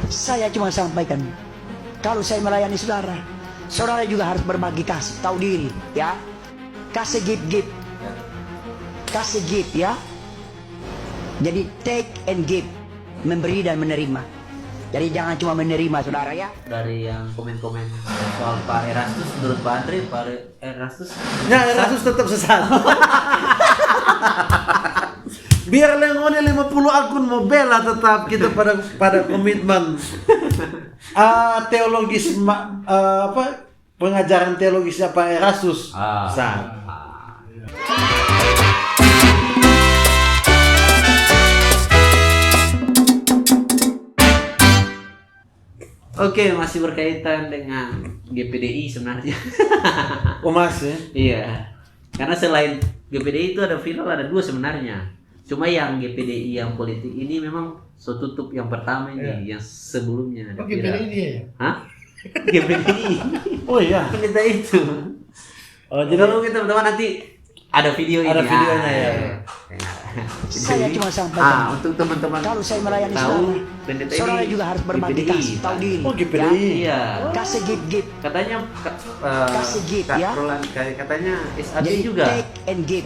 Saya cuma sampaikan, kalau saya melayani saudara, saudara juga harus berbagi kasih, tahu diri, ya. Kasih gift, kasih gift, ya. Jadi take and give, memberi dan menerima. Jadi jangan cuma menerima, saudara, ya. Dari yang komen-komen soal Pak Erastus, menurut Pak Andre, Pak Erastus tetap sesat. Biar Lengone 50 akun mau bela, tetap kita pada komitmen teologis pengajaran teologisnya Pak Erastus. Sah. Oke, masih berkaitan dengan GPDI sebenarnya. Oh masih? Iya, karena selain GPDI itu ada viral, ada dua sebenarnya. Cuma yang GPDI yang politik ini memang tutup yang pertama ini, yang sebelumnya ada viral. GPDI dia ya? Hah? GPDI. Oh iya. Pendeta itu. Oh jadi Kalau kita teman-teman nanti ada video ini. Ada videonya ya. Saya cuma sampaikan, untuk teman-teman kalau saya melayani tahu saudara, pendeta saudara ini juga harus berbagi GPDI, kasih, tahu Pak. diri. Oh GPDI. Iya. Kasih gift, Katanya Kasih gift, Kak ya. Roland katanya SAB jadi juga. take and give,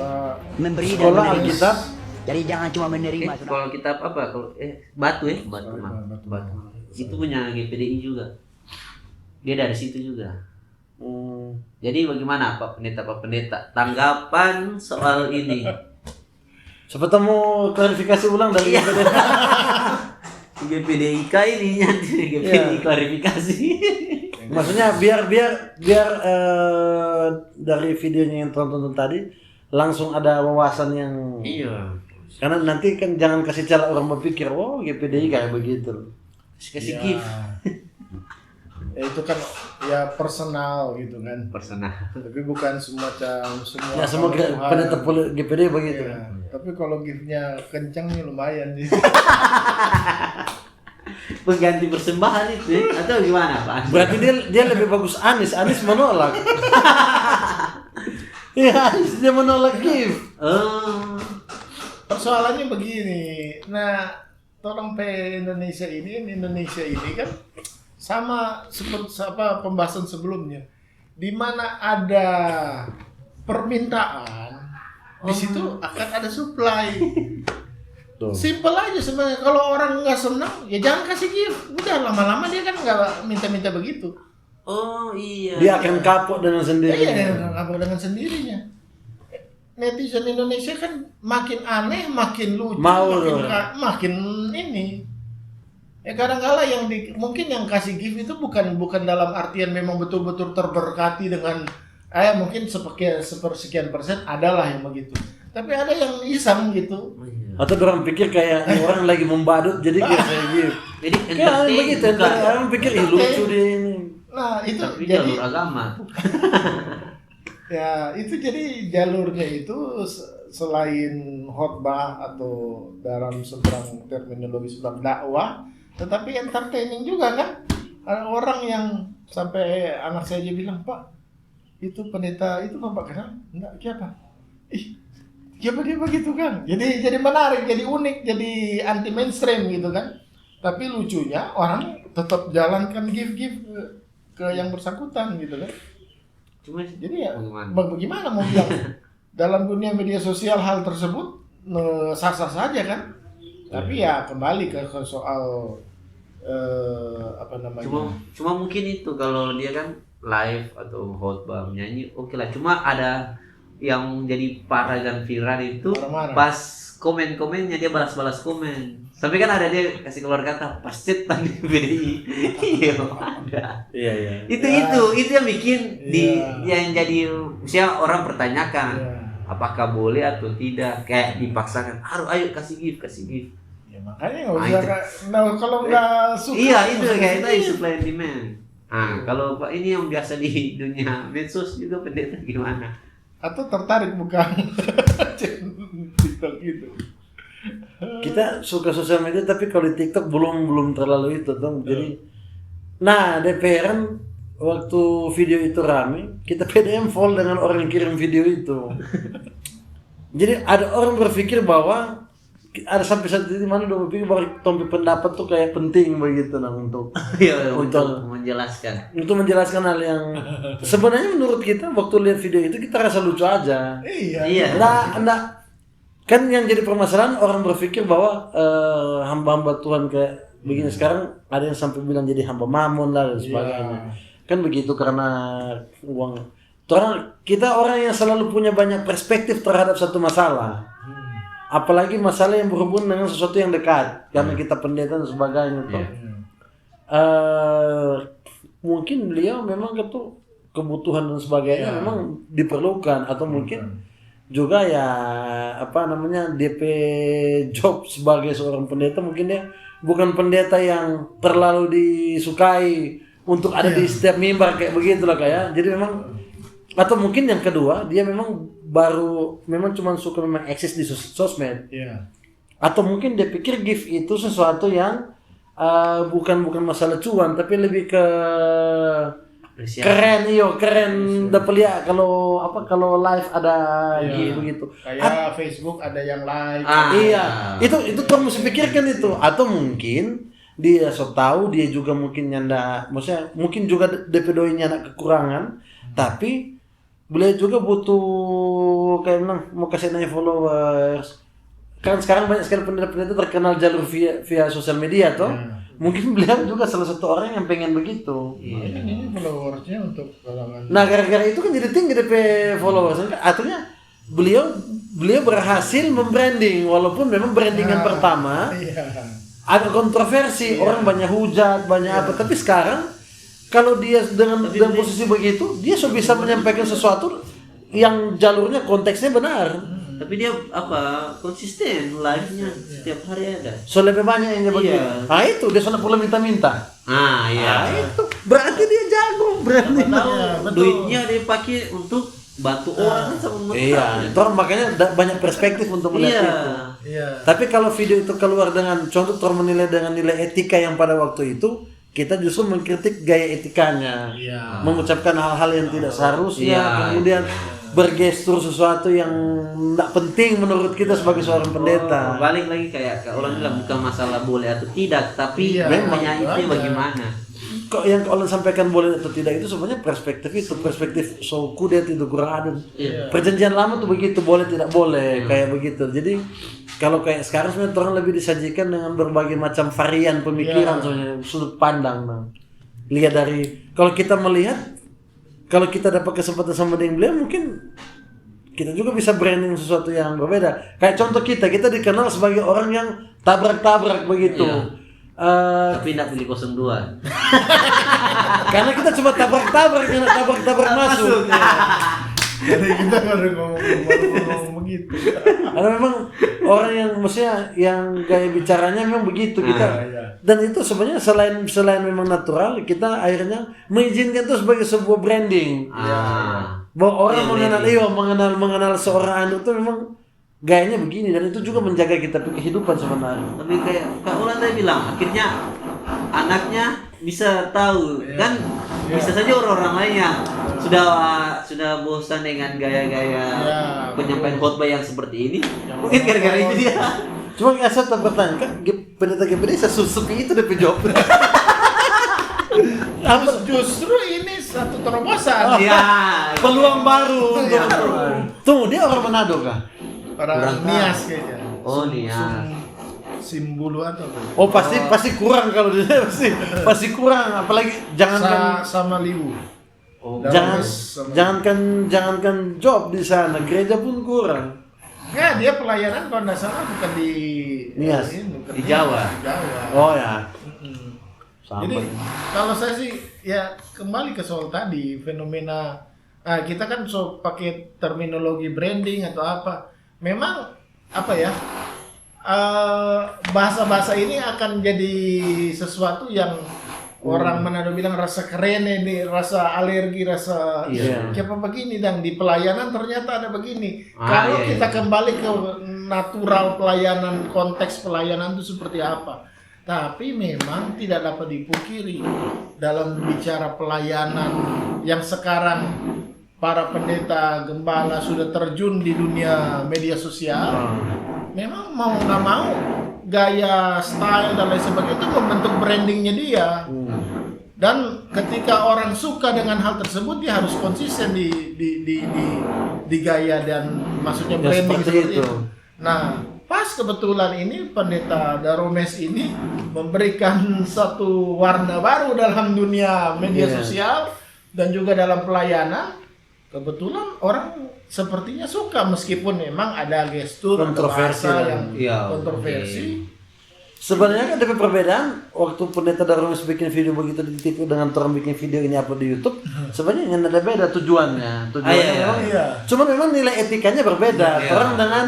memberi dan Sekolah menerima. Alkitab. Jadi jangan cuma menerima, saudara. Kalau kitab apa? Kalau batu. Itu punya GPDI juga. Dia dari situ juga. Jadi bagaimana Pak Pendeta tanggapan soal ini? Siapa tahu klarifikasi ulang dari GPDI. GPDIK ini GPDI klarifikasi. Maksudnya biar dari videonya yang tonton tadi langsung ada wawasan yang. Iya. Karena nanti kan jangan kasih cara orang berpikir, oh GPDI kayak begitu. Kasih Ya. gift. Itu kan ya personal gitu kan. Personal. Tapi bukan semua. Ya semua pendeta GPDI begitu. Ya. Tapi kalau giftnya kencang nih lumayan sih. Pengganti persembahan itu atau gimana Pak? Berarti dia lebih bagus Anies menolak. Iya, Anies dia menolak gift. Persoalannya begini. Nah, tolong Indonesia ini kan sama seperti pembahasan sebelumnya, di mana ada permintaan, di situ akan ada supply. Simple aja sebenarnya. Kalau orang nggak senang, ya jangan kasih gift. Udah lama-lama dia kan nggak minta-minta begitu. Oh iya. Dia akan kapok dengan sendirinya. Iya, kapok dengan sendirinya. Netizen Indonesia kan makin aneh, makin lucu, makin ini. Ya kadang-kala mungkin yang kasih gift itu bukan dalam artian memang betul-betul terberkati dengan mungkin sepersekian persen, adalah yang begitu. Tapi ada yang iseng gitu. Atau orang pikir kayak orang lagi membadut jadi kasih gift. Jadi Kan begitu, orang pikir lucu dia ini. Nah, itu tapi jadi jalur agama. ya itu jadi jalurnya itu selain khotbah atau dalam seberang terminologi seberang dakwah, tetapi entertaining juga kan. Ada orang yang sampai anak saya aja bilang, Pak, itu pendeta itu Bapak kenal? Enggak, siapa? Siapa dia begitu kan? Jadi menarik, jadi unik, jadi anti mainstream gitu kan. Tapi lucunya orang tetap jalankan gift ke yang bersangkutan gitu kan. Cuma Jadi ya bagaimana mau bilang dalam dunia media sosial hal tersebut sah-sah saja kan. Tapi ya kembali ke soal apa namanya. Cuma mungkin itu kalau dia kan live atau khotbah menyanyi oke lah. Cuma ada yang jadi parah dan viral itu Marah-marah. pas komen-komennya dia balas-balas komen. Sampai kan ada dia kasih keluar kata pas setan di BDI. Iya ada. Iya. Itu yang bikin yang jadi misalnya orang pertanyakan apakah boleh atau tidak, kayak dipaksakan ayo kasih gift. Ya makanya nggak usah kalau nggak suka. Iya itu kayak itu supply and demand. Kalau Pak ini yang biasa di dunia medsos juga pendeta gimana? Atau tertarik bukan TikTok gitu. Kita suka sosial media tapi kalau di TikTok belum terlalu itu dong. Jadi DPR waktu video itu rame, kita PDM fall dengan orang yang kirim video itu. Jadi ada orang berpikir bahwa ada sampai saat ini mana udah pikir bahwa tompi pendapat tuh kayak penting begitu nah untuk Iya, untuk menjelaskan. hal yang sebenarnya menurut kita waktu lihat video itu kita rasa lucu aja. Iya. Enggak kan yang jadi permasalahan orang berpikir bahwa hamba-hamba Tuhan kayak begini sekarang ada yang sampai bilang jadi hamba mamon lah dan sebagainya. Kan begitu karena uang. Kita orang yang selalu punya banyak perspektif terhadap satu masalah. Apalagi masalah yang berhubungan dengan sesuatu yang dekat karena kita pendeta dan sebagainya tuh. Mungkin beliau memang itu kebutuhan dan sebagainya memang diperlukan atau mungkin juga ya DP job sebagai seorang pendeta mungkin dia bukan pendeta yang terlalu disukai untuk ada di setiap mimbar kayak begitulah kayak. Jadi memang atau mungkin yang kedua dia memang memang cuma suka memang eksis di sosmed. Atau mungkin dia pikir gift itu sesuatu yang bukan masalah cuan tapi lebih ke keren dapat lihat kalau live ada begitu kayak Facebook ada yang live itu tuh mesti pikirkan itu atau mungkin dia tahu dia juga mungkin nyanda maksudnya mungkin juga DP doi nyanda kekurangan tapi beliau juga butuh kayak bilang mau kasih nanya followers kan sekarang banyak sekali pendeta-pendeta terkenal jalur via sosial media toh mungkin beliau juga salah satu orang yang pengen begitu. Ini followersnya untuk kalangan. Nah gara-gara itu kan jadi tinggi DP followers. Artinya beliau berhasil membranding walaupun memang brandingan pertama ada kontroversi orang banyak hujat banyak apa tapi sekarang kalau dia dengan posisi begitu dia sudah bisa menyampaikan sesuatu yang jalurnya konteksnya benar. Tapi dia konsisten live-nya setiap hari ada. So lebih banyak yang begitu. Nah itu dia sana pula minta-minta. Iya. Itu berarti dia jago berarti. Duitnya dia pakai untuk bantu orang sama Iya, itu makanya banyak perspektif untuk melihat itu. Tapi kalau video itu keluar dengan contoh menilai dengan nilai etika yang pada waktu itu kita justru mengkritik gaya etikanya, mengucapkan hal-hal yang tidak seharusnya, kemudian bergestur sesuatu yang tidak penting menurut kita sebagai seorang pendeta. Balik lagi kayak orang bilang bukan masalah boleh atau tidak, tapi memangnya itu bagaimana. Kok yang orang sampaikan boleh atau tidak itu sebenarnya perspektif suku dia tidak kurang ada. Perjanjian lama tuh begitu boleh tidak boleh kayak begitu. Jadi kalau kayak sekarang sebenarnya orang lebih disajikan dengan berbagai macam varian pemikiran soalnya sudut pandang. Lihat dari kalau kita melihat kalau kita dapat kesempatan sama dengan beliau mungkin kita juga bisa branding sesuatu yang berbeda. Kayak contoh kita dikenal sebagai orang yang tabrak-tabrak begitu. Tapi tidak pilih 02. Karena kita cuma tabrak-tabrak masuk. Jadi kita baru ngomong begitu. Karena memang orang yang maksudnya yang gaya bicaranya memang begitu kita. Dan itu sebenarnya selain memang natural, kita akhirnya mengizinkan itu sebagai sebuah branding. Bahwa orang mengenal seorang anak itu memang gayanya begini dan itu juga menjaga kita kehidupan sebenarnya. Tapi kayak Kak Ulan tadi bilang, akhirnya anaknya bisa tahu kan bisa saja orang-orang lain yang sudah bosan dengan gaya-gaya penyampaian khotbah yang seperti ini. Mungkin gara-gara itu dia. Cuma saya bertanya kan pendeta GPD sesupi itu DP job. Justru ini satu terobosan. Peluang baru untuk tunggu dia orang Manado kah? Orang Nias kayaknya. Oh Nias. Simbulu atau apa? Oh pasti kurang kalau dia pasti kurang apalagi jangankan sama Liwu. Jangankan job di sana gereja pun kurang. Ya dia pelayanan kalau nggak salah bukan di Nias di Jawa. Oh ya. Jadi kalau saya sih ya kembali ke soal tadi fenomena kita kan pakai terminologi branding atau apa. Memang apa ya bahasa-bahasa ini akan jadi sesuatu yang orang Manado bilang rasa keren ini, rasa alergi, rasa siapa begini dan di pelayanan ternyata ada begini. Kalau kita kembali ke natural pelayanan, konteks pelayanan itu seperti apa? Tapi memang tidak dapat dipungkiri dalam bicara pelayanan yang sekarang para pendeta gembala sudah terjun di dunia media sosial. memang mau nggak mau gaya, style dan lain sebagainya itu membentuk brandingnya dia. Dan ketika orang suka dengan hal tersebut, dia harus konsisten di gaya dan maksudnya Ya, branding seperti seperti itu. itu. Nah, pas kebetulan ini Pendeta Daromes ini memberikan satu warna baru dalam dunia media Iya. sosial dan juga dalam pelayanan. Kebetulan orang sepertinya suka meskipun memang ada gestur atau Kontroversi bahasa lah. yang Iya, kontroversi. Sebenarnya kan ada perbedaan waktu Pendeta Daromes bikin video begitu di TV dengan orang bikin video ini upload di YouTube. Sebenarnya nggak ada beda tujuannya. Tujuannya iya, memang, iya. cuma memang nilai etikanya berbeda. Iya. Orang dengan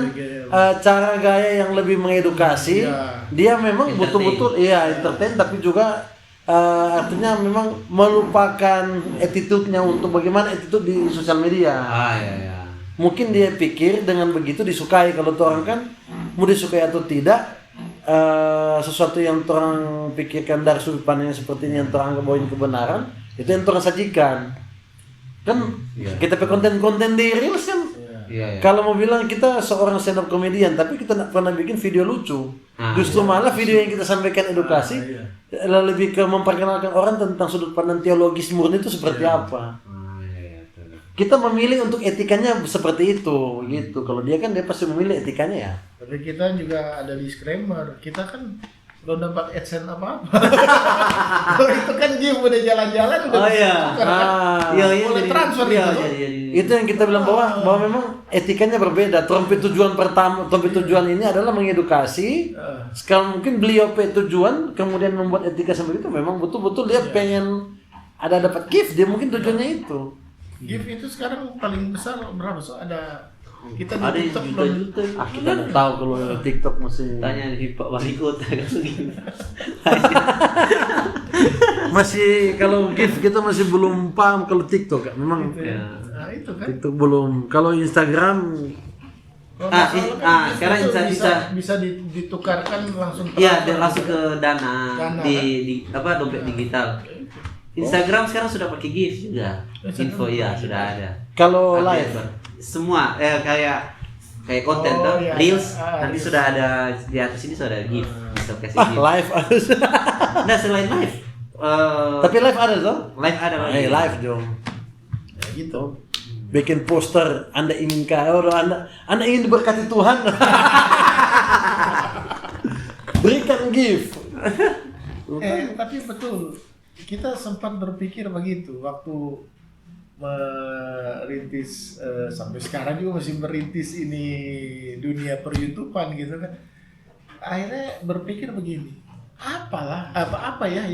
cara gaya yang lebih mengedukasi, Iya. dia memang Entertain. betul-betul entertain, tapi juga artinya memang melupakan attitude-nya untuk bagaimana attitude di sosial media. Iya. Mungkin dia pikir dengan begitu disukai. Kalau tuh orang kan mau disukai atau tidak, sesuatu yang orang pikirkan dari sudut pandang yang seperti ini, yang orang anggap bahwa ini kebenaran, itu yang orang sajikan. Kan kita pakai konten-konten di Reels kan. Iya. Kalau mau bilang kita seorang stand up comedian, tapi kita tidak pernah bikin video lucu. Justru malah video yang kita sampaikan edukasi lebih ke memperkenalkan orang tentang sudut pandang teologis murni itu seperti apa. Kita memilih untuk etikanya seperti itu, gitu. Kalau dia kan dia pasti memilih etikanya ya. Tapi kita juga ada disclaimer, kita kan belum dapat AdSense apa-apa. Kalau itu kan dia udah jalan-jalan udah Oh, iya. tukar, kan? Boleh transfer iya, itu. Itu yang kita bilang bahwa memang etikanya berbeda. Trompet tujuan pertama, trompet tujuan ini adalah mengedukasi. Sekarang mungkin beliau tujuan kemudian membuat etika seperti itu memang betul-betul dia pengen dapat gift, dia mungkin tujuannya itu. Gift itu sekarang paling besar berapa? So ada kita Ada di TikTok juta-juta. Kita nggak tahu kalau TikTok masih Tanya di Pak Wali Kota kan begini. masih kalau gift kita masih belum paham kalau TikTok kan. Memang Nah, itu kan. TikTok belum. Kalau Instagram Kalau nggak salah kan gift sekarang itu bisa. ditukarkan langsung Iya, transfer dia langsung gitu. ke Dana Dana, di apa dompet digital. Instagram sekarang sudah pakai gift juga. Info ya sudah ada. kalau Update, live Bang. Semua kayak konten tuh, iya, reels iya. nanti sudah ada di atas ini sudah ada gift. Bisa kasih gift. live harus. Nah, selain live. Tapi live ada tuh. Live ada Bang. Live dong. Ya, gitu. Bikin poster Anda ingin Anda ingin diberkati Tuhan. Berikan gift. Tapi betul, kita sempat berpikir begitu waktu merintis sampai sekarang juga masih merintis ini dunia per-YouTubean gitu kan. Akhirnya berpikir begini, apa ya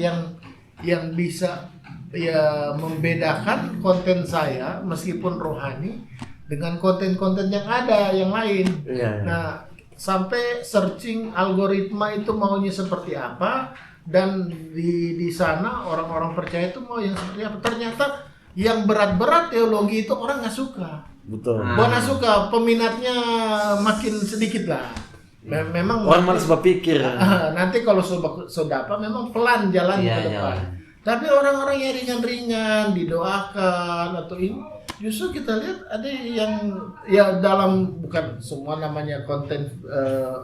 yang bisa ya membedakan konten saya meskipun rohani dengan konten-konten yang ada yang lain. Iya. Nah, sampai searching algoritma itu maunya seperti apa, dan di sana orang-orang percaya itu mau yang seperti apa. Ternyata yang berat-berat teologi itu orang nggak suka. Betul. Bukan suka, peminatnya makin sedikit lah. Memang Orang malas berpikir. nanti kalau sudah apa memang pelan jalan Iya, ke depan. jalan. Tapi orang-orang yang ringan-ringan didoakan atau ini, justru kita lihat ada yang ya dalam, bukan semua namanya konten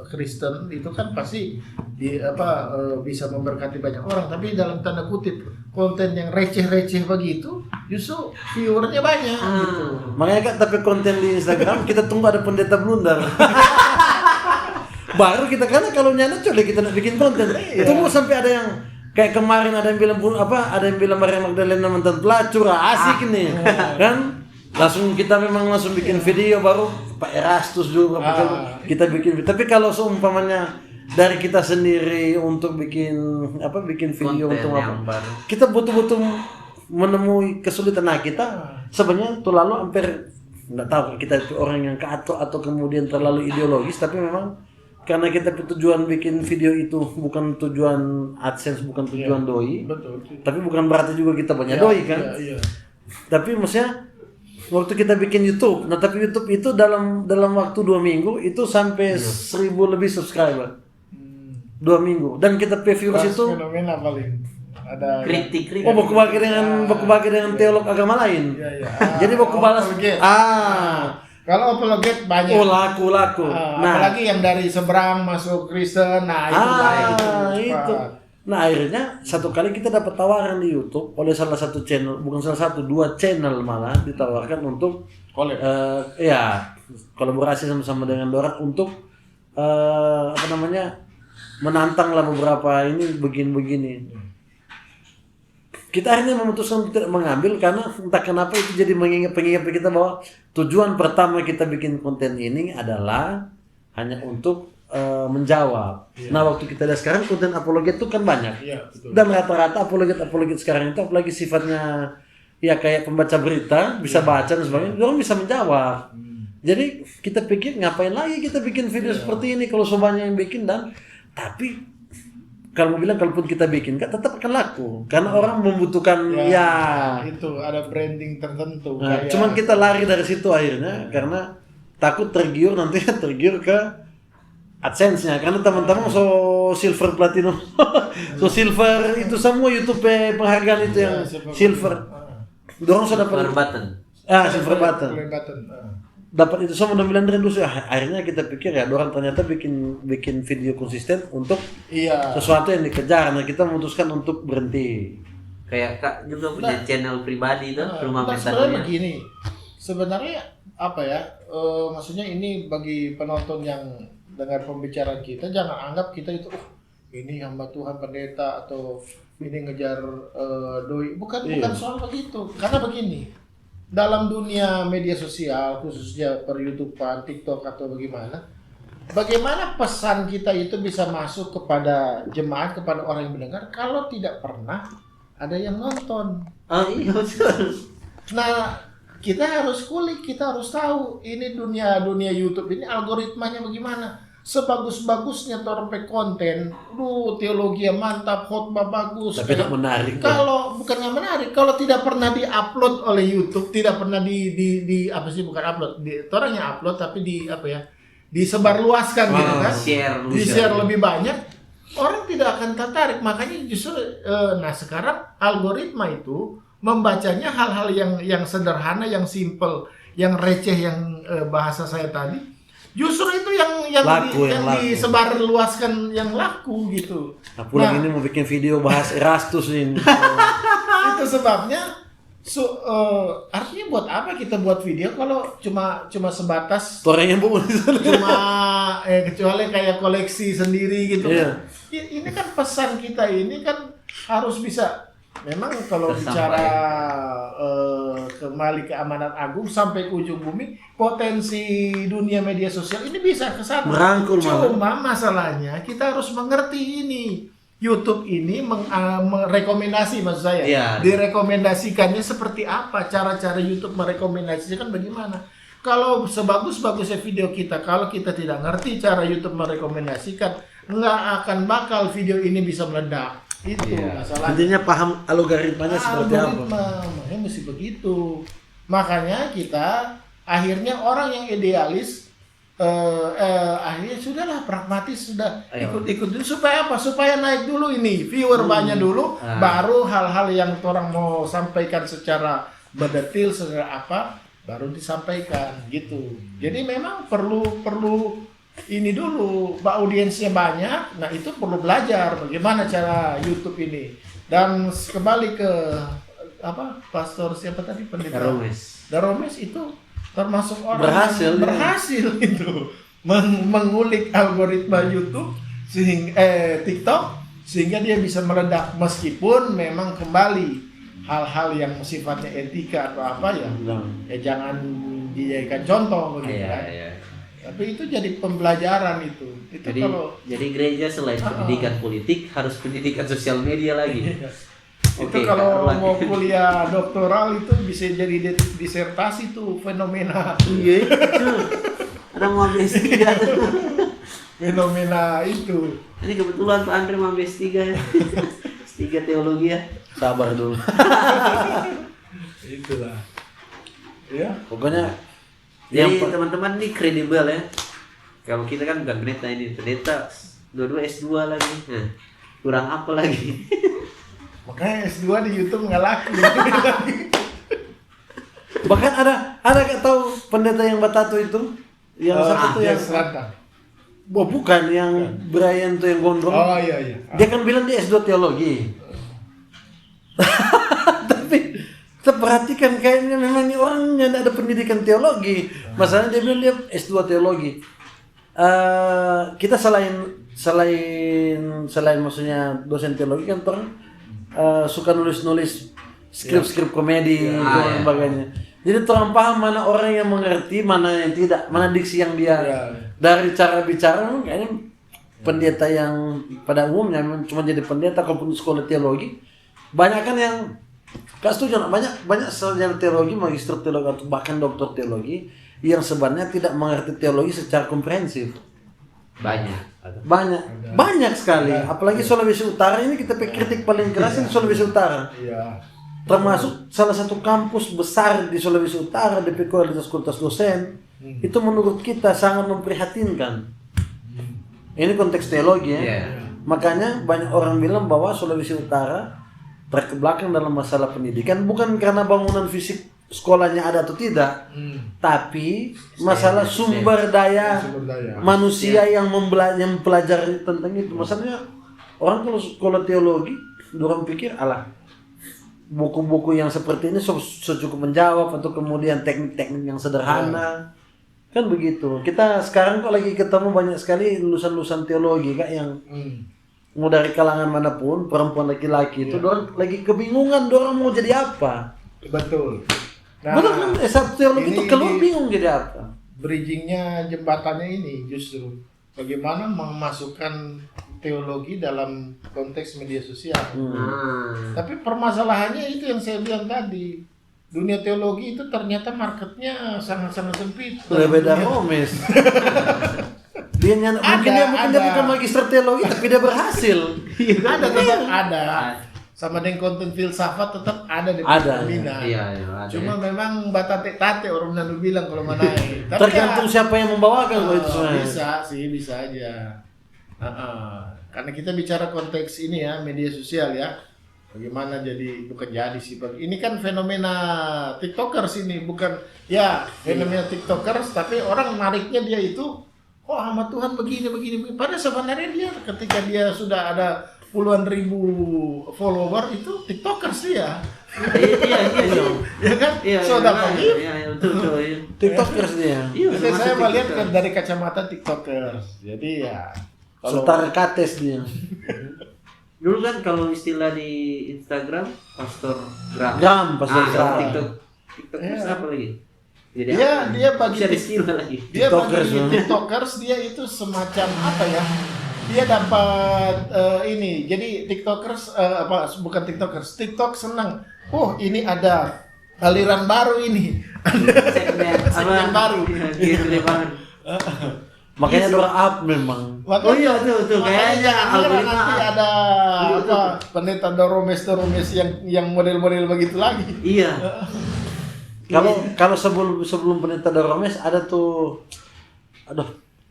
Kristen itu kan pasti bisa memberkati banyak orang, tapi dalam tanda kutip konten yang receh-receh begitu justru viewernya banyak gitu. Makanya kan tapi konten di Instagram kita tunggu ada pendeta blunder. Baru kita karena kalau nyana coba kita nak bikin konten. Tunggu sampai ada yang kayak kemarin ada yang bilang ada yang bilang Maria Magdalena mantan pelacur, asik nih. Kan langsung kita memang langsung bikin video, baru Pak Erastus juga kita bikin. Tapi kalau seumpamanya dari kita sendiri untuk bikin video Konten untuk yang apa? baru. Kita butuh menemui kesulitan. Nah, kita sebenarnya tuh lalu hampir nggak tahu kita itu orang yang keatur atau kemudian terlalu ideologis, tapi memang karena kita tujuan bikin video itu bukan tujuan AdSense, bukan tujuan doi. Betul. Tapi bukan berarti juga kita banyak doi kan. Iya. Tapi maksudnya waktu kita bikin YouTube, nah tapi YouTube itu dalam waktu 2 minggu itu sampai 1000 lebih subscriber. 2 minggu. Dan kita pay viewers itu fenomena paling ada Kritik. baku bagi dengan teolog agama lain. Iya. Jadi baku balas. Kalau apologet banyak. Oh, laku. Apalagi yang dari seberang masuk Kristen, nah itu baik. itu. Nah, akhirnya satu kali kita dapat tawaran di YouTube oleh salah satu channel, bukan salah satu, 2 channel malah ditawarkan untuk kolaborasi sama-sama dengan dorang untuk menantang lah beberapa ini begini. Kita akhirnya memutuskan untuk tidak mengambil karena entah kenapa itu jadi pengingat kita bahwa tujuan pertama kita bikin konten ini adalah hanya untuk menjawab. Nah, waktu kita lihat sekarang konten apologet itu kan banyak. Dan rata-rata apologet sekarang itu apalagi sifatnya ya kayak pembaca berita, bisa baca dan sebagainya, orang bisa menjawab. Jadi kita pikir ngapain lagi kita bikin video seperti ini kalau sebanyak yang bikin, dan tapi kalau mau bilang kalaupun kita bikin kan tetap akan laku karena orang membutuhkan itu ada branding tertentu. Nah, cuman kita lari dari situ akhirnya karena takut tergiur ke AdSense-nya karena teman-teman silver platinum silver itu semua YouTube penghargaan itu yang silver. Dorong sudah dapat silver button. Dapat itu semua 9 ribu. Akhirnya kita pikir dorang ternyata bikin video konsisten untuk sesuatu yang dikejar. Nah, kita memutuskan untuk berhenti. Kayak Kak juga punya channel pribadi itu rumah mentalnya. Sebenarnya begini, sebenarnya apa ya? Maksudnya ini bagi penonton yang dengar pembicaraan kita, jangan anggap kita itu ini hamba Tuhan pendeta atau ini ngejar doi. Bukan soal begitu. Karena begini. Dalam dunia media sosial, khususnya per YouTube-an, TikTok atau bagaimana pesan kita itu bisa masuk kepada jemaat, kepada orang yang mendengar kalau tidak pernah ada yang nonton. Iya betul. Nah, kita harus kulik, kita harus tahu ini dunia YouTube ini algoritmanya bagaimana. Sebagus-bagusnya orang konten, teologi yang mantap, khotbah bagus. Tapi tidak menarik. Kalau bukannya menarik, kalau tidak pernah diupload oleh YouTube, tidak pernah orang yang upload tapi disebarluaskan gitu kan, di-share lebih banyak, orang tidak akan tertarik. Makanya justru, sekarang algoritma itu membacanya hal-hal yang sederhana, yang simple, yang receh, yang bahasa saya tadi. Justru itu yang disebarluaskan yang laku gitu. Nah, ini mau bikin video bahas Erastus ini. Itu sebabnya artinya buat apa kita buat video kalau cuma sebatas orang yang kecuali kayak koleksi sendiri gitu. Ini kan pesan kita ini kan harus bisa. Memang kalau bicara kembali ke amanat agung sampai ke ujung bumi, potensi dunia media sosial ini bisa ke sana. Merangkul. Cuma masalahnya kita harus mengerti ini. YouTube ini merekomendasi, maksud saya. Direkomendasikannya seperti apa? Cara-cara YouTube merekomendasikan bagaimana? Kalau sebagus-bagusnya video kita, kalau kita tidak ngerti cara YouTube merekomendasikan, nggak akan bakal video ini bisa meledak. Itu masalahnya. Intinya paham algoritmanya seperti apa. Makanya mesti begitu. Makanya kita akhirnya orang yang idealis akhirnya sudahlah pragmatis, sudah ikut dulu supaya apa? Supaya naik dulu ini viewer banyak dulu, baru hal-hal yang orang mau sampaikan secara mendetil secara apa baru disampaikan gitu. Jadi memang perlu ini dulu, audiensnya banyak, nah itu perlu belajar bagaimana cara YouTube ini. Dan kembali ke pastor siapa tadi, pendeta Daromes itu termasuk orang yang berhasil itu mengulik algoritma YouTube TikTok sehingga dia bisa meledak, meskipun memang kembali hal-hal yang sifatnya etika atau apa jangan dijadikan contoh begitu kan. Tapi itu jadi pembelajaran itu. Jadi gereja selain pendidikan politik harus pendidikan sosial media lagi. Itu kalau mau kuliah doktoral itu bisa jadi disertasi tuh fenomena. Iya. Ada mau S3 fenomena itu. Ini kebetulan Pak Andre mau S3 ya. S3 teologi ya. Sabar dulu. Itulah. Ya, pokoknya jadi teman-teman ini kredibel ya. Kalau kita kan bukan pendeta, ini pendeta dua-dua S2 lagi. Nah, kurang apa lagi? Makanya S2 di YouTube nggak laku. Bahkan ada nggak tahu pendeta yang batato itu? Yang satu tuh yang Selatan. bukan yang Brian tuh yang gondrong. Oh iya. Dia kan bilang dia S2 teologi. Tapi kita perhatikan kayaknya memang ini orang yang ada pendidikan teologi. Masalahnya dia bilang dia S2 teologi. Kita selain maksudnya dosen teologi kan orang suka nulis skrip komedi dan sebagainya. Jadi orang paham mana orang yang mengerti, mana yang tidak, mana diksi yang dia dari cara bicara kayaknya pendeta yang pada umumnya cuma jadi pendeta kalaupun sekolah teologi banyak kan yang gak setuju, banyak sarjana teologi, magister teologi atau bahkan doktor teologi yang sebenarnya tidak mengerti teologi secara komprehensif. Banyak sekali. Apalagi Sulawesi Utara ini kita kritik paling keras di Sulawesi Utara. Iya. Termasuk salah satu kampus besar di Sulawesi Utara, DP Kualitas Dosen, itu menurut kita sangat memprihatinkan. Ini konteks teologi ya. Makanya banyak orang bilang bahwa Sulawesi Utara terbelakang dalam masalah pendidikan bukan karena bangunan fisik sekolahnya ada atau tidak, tapi masalah sumber daya manusia yang mempelajari tentang itu. Masalahnya orang kalau sekolah teologi, orang pikir alah buku-buku yang seperti ini cukup menjawab atau kemudian teknik-teknik yang sederhana. Kan begitu. Kita sekarang kok lagi ketemu banyak sekali lulusan-lulusan teologi Kak yang mau dari kalangan manapun, perempuan laki-laki itu dorang lagi kebingungan dorang mau jadi apa. Betul. Nah, betul kan S1 teologi itu keluar bingung jadi apa. Bridgingnya jembatannya ini justru bagaimana memasukkan teologi dalam konteks media sosial. Tapi permasalahannya itu yang saya bilang tadi. Dunia teologi itu ternyata marketnya sangat-sangat sempit. Beda Romes. Mungkin dia bukan magister teologi tapi dia berhasil. Ada. Sama dengan konten filsafat tetap ada di minat. Iya. Cuma memang batate-tate orang Nando bilang kalau mana. Tergantung siapa yang membawakan itu sebenarnya. Bisa aja. Karena kita bicara konteks ini ya, media sosial ya. Bagaimana bukan jadi sih. Ini kan fenomena TikTokers ini, bukan ya fenomena TikTokers, tapi orang nariknya dia itu, oh sama Tuhan begini. Padahal sebenarnya dia ketika dia sudah ada puluhan ribu follower itu TikTokers dia. Iya. Ya kan? Sudah begitu. Iya, betul. TikTokers dia. Jadi saya melihat dari kacamata TikTokers. Jadi ya setara kates dia. Dulu kan kalau istilah di Instagram pastor gram. TikTok apa lagi? Jadi dia bagi istilah lagi. Dia bagi TikTokers dia itu semacam apa ya? Dia dapat ini. Jadi TikTokers bukan TikTokers. TikTok senang. Oh, ini ada aliran baru ini. Segmen baru. Gitu banget. Makanya dorang up memang. Iya tuh kayaknya nanti ada pendeta Doromes yang model-model begitu lagi. Iya. Kalau sebelum pendeta Doromes ada tuh,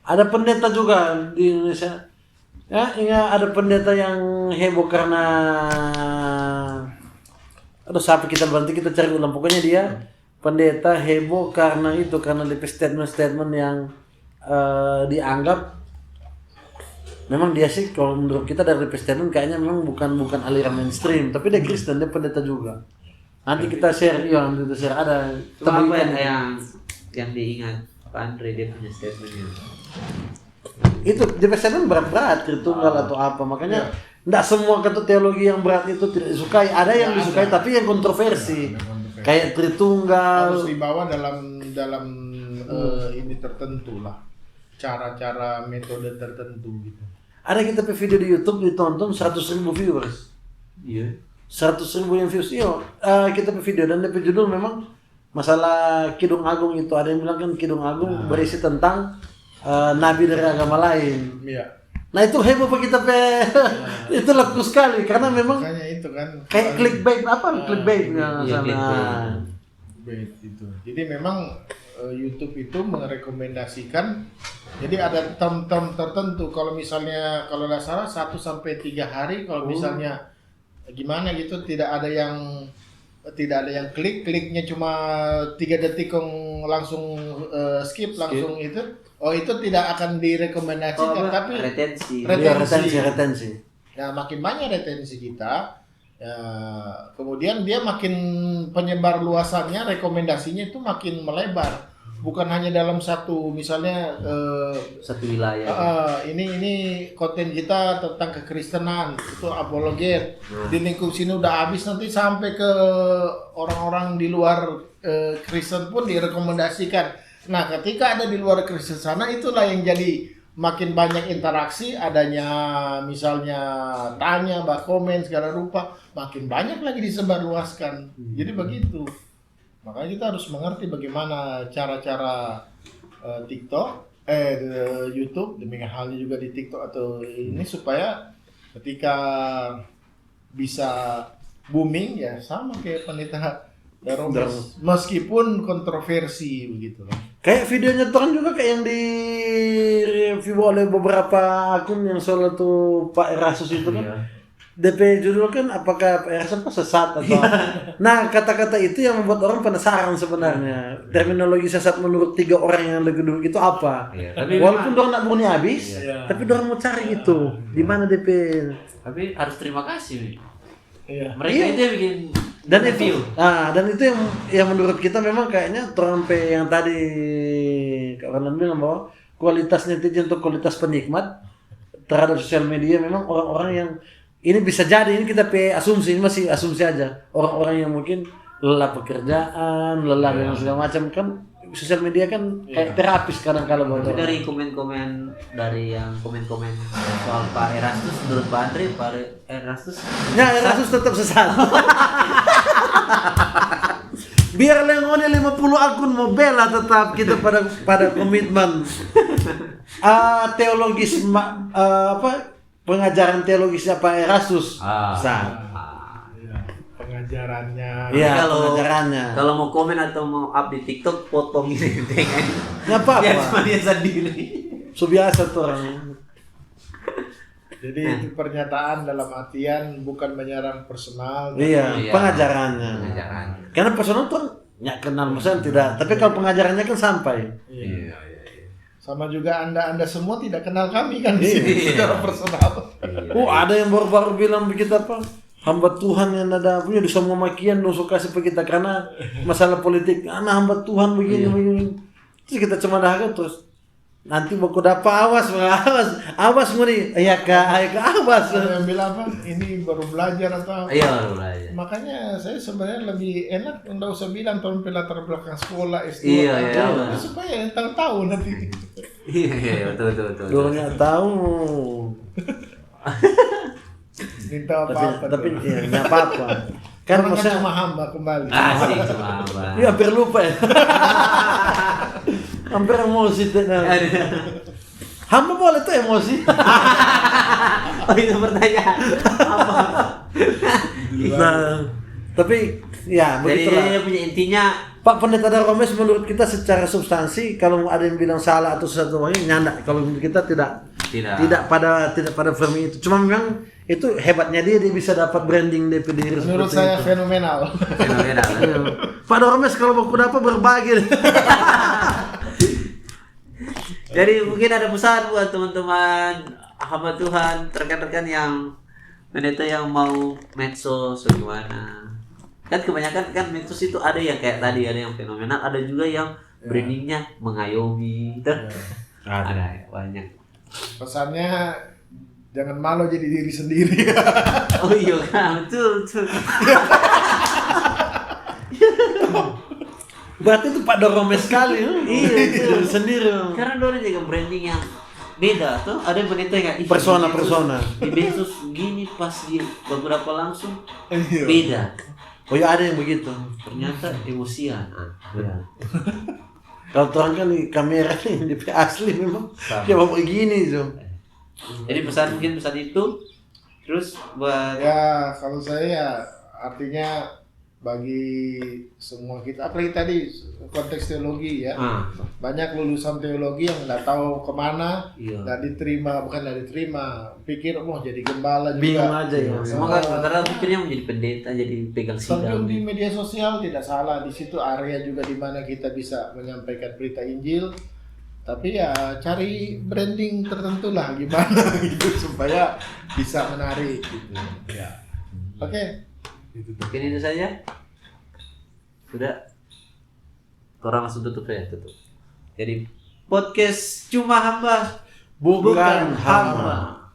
ada pendeta juga di Indonesia. Ya, ada pendeta yang heboh karena, sampai kita berhenti kita cari ulang. Pokoknya dia pendeta heboh karena DP statement yang dianggap memang dia sih kalau menurut kita dari statement kayaknya memang bukan aliran mainstream, tapi dia Kristen, dia pendeta juga. Nanti kita share ada teman yang diingat Pak Andre dia punya statementnya. Itu dia statement berat Tritunggal atau apa, makanya enggak semua kata teologi yang berat itu tidak disukai, ada yang disukai tapi yang kontroversi. Kayak Tritunggal harus dibawa dalam ini tertentu lah. Cara-cara metode tertentu gitu. Ada kita video di YouTube ditonton 100.000 viewers. Iya. 100.000 yang views. Kita video dan DP judul memang masalah Kidung Agung itu. Ada yang bilang kan Kidung Agung berisi tentang nabi dari agama lain. Iya. Nah itu heboh bagi kita itu laku sekali karena memang makanya itu kan kayak clickbait clickbaitnya clickbait itu. Jadi memang YouTube itu merekomendasikan, jadi ada term-term tertentu. Kalau misalnya kalau nggak salah 1 sampai 3 hari, kalau misalnya gimana gitu tidak ada yang tidak ada yang kliknya cuma 3 detik langsung skip langsung itu. Oh, itu tidak akan direkomendasikan, tapi retensi. Retensi. ya makin banyak retensi kita, ya, kemudian dia makin penyebar luasannya, rekomendasinya itu makin melebar, bukan hanya dalam satu, misalnya Satu wilayah. ini konten kita tentang kekristenan itu apologet, di lingkup sini udah habis, nanti sampai ke orang-orang di luar Kristen pun direkomendasikan. Nah, ketika ada di luar Kristen sana, itulah yang jadi makin banyak interaksi, adanya misalnya tanya, komen segala rupa, makin banyak lagi disebarluaskan. Jadi begitu. Makanya kita harus mengerti bagaimana cara-cara TikTok, YouTube, demikian halnya juga di TikTok atau ini, supaya ketika bisa booming ya sama kayak pendeta Daromes, meskipun kontroversi begitu loh. Kayak videonya Tuhan juga kayak yang di review oleh beberapa akun yang soal tuh Pak Erasus itu kan. DP judul kan apakah Pak Erasus sesat atau nah, kata-kata itu yang membuat orang penasaran sebenarnya. Terminologi sesat menurut 3 orang yang lagi duduk itu apa? Tapi Walaupun orang nak murni habis, tapi orang mau cari itu. Di mana DP? Tapi harus terima kasih nih. Mereka Iya. itu yang bikin Dan review. dan itu yang menurut kita memang kayaknya sampai yang tadi Kak Roland bilang bahwa kualitas netizen untuk kualitas penikmat terhadap sosial media memang orang-orang yang ini bisa jadi, ini kita asumsi, ini masih asumsi aja, orang-orang yang mungkin lelah pekerjaan, lelah dan segala macam, kan sosial media kan kayak terapis kadang-kadang buat Tapi orang. dari komen-komen soal Pak Erastus, menurut Pak Andre, Pak Erastus Ya, Erasus tetap sesat. Biar Lengone 50 akun mau bela, tetap kita pada komitmen teologis pengajaran teologisnya Pak Erasus. Sah. Pengajarannya. Iya, kalau pengajarannya. kalau mau komen atau mau up di TikTok, potong ini dengan Nggak apa-apa. dia cuma dia sendiri. So biasa tuh orang. Jadi itu pernyataan dalam artian bukan menyerang personal. Iya, pengajarannya. Pengajaran. Karena personal tuh nggak kenal maksudnya tidak. Tapi kalau pengajarannya kan sampai. Iya. Sama juga Anda semua tidak kenal kami kan di sini secara personal. Ada yang baru-baru bilang begitu apa? Hamba Tuhan yang ada punya di semua makian dong suka seperti kita karena masalah politik. Anak hamba Tuhan begini. Terus kita cuma dahaga terus nanti mau dapat awas mau nih. Iya kak awas. Ada yang bilang apa? Ini baru belajar atau apa? Iya, baru belajar. Makanya saya sebenarnya lebih enak nggak usah bilang tahun latar belakang sekolah SD Iya. supaya yang tahu nanti. Iya, betul. Dorongnya tahu. Minta apa-apa. Tapi ya nggak apa-apa. Kan Orang maksudnya cuma hamba kembali. Asik cuma Bang. ya hampir lupa ya. Hampir emosi tuh. Hamba boleh tuh emosi. Oh, itu pertanyaan. Apa? Nah, tapi ya Jadi begitulah. dia punya intinya Pak Pendeta Daromes menurut kita secara substansi kalau ada yang bilang salah atau sesuatu lagi nyanda. Kalau menurut kita tidak pada frame itu. Cuma memang itu hebatnya dia bisa dapat branding diri Menurut seperti saya itu. fenomenal. fenomenal. Pak Daromes kalau mau dapat berbagi. Jadi mungkin ada pesan buat teman-teman hamba Tuhan, rekan-rekan yang pendeta yang mau medsos bagaimana. Kan kebanyakan kan medsos itu ada yang kayak tadi, ada yang fenomenal, ada juga yang brandingnya mengayomi. Ada banyak. Pesannya jangan malu jadi diri sendiri. Oh iya kan, betul. Berarti itu Pak Daromes sekali. Iya, itu sendiri. Karena dia juga branding yang beda tuh. Ada yang pendeta yang "Ih, Persona. di medsos gini, pas di beberapa langsung Iya. beda. Oh ya ada yang begitu. Ternyata emosian. Iya. Kalau Tuhan kan di kamera nih, di asli memang dia mau begini tuh. Jadi pesan itu terus buat Ya kalau saya ya artinya bagi semua kita, apalagi tadi konteks teologi ya, banyak lulusan teologi yang nggak tahu kemana, Iya. nggak diterima, bukan nggak diterima, pikir mau jadi gembala Bingung juga. aja ya. Semoga sementara pikirnya menjadi pendeta, jadi pegang sidang. Terjun di media sosial tidak salah, di situ area juga di mana kita bisa menyampaikan berita Injil, tapi ya cari branding tertentu lah gimana gitu supaya bisa menarik gitu. Ya. Oke. Mungkin itu saja. Sudah. Orang langsung tutup ya, tutup. Jadi podcast cuma hamba Bukan hamba.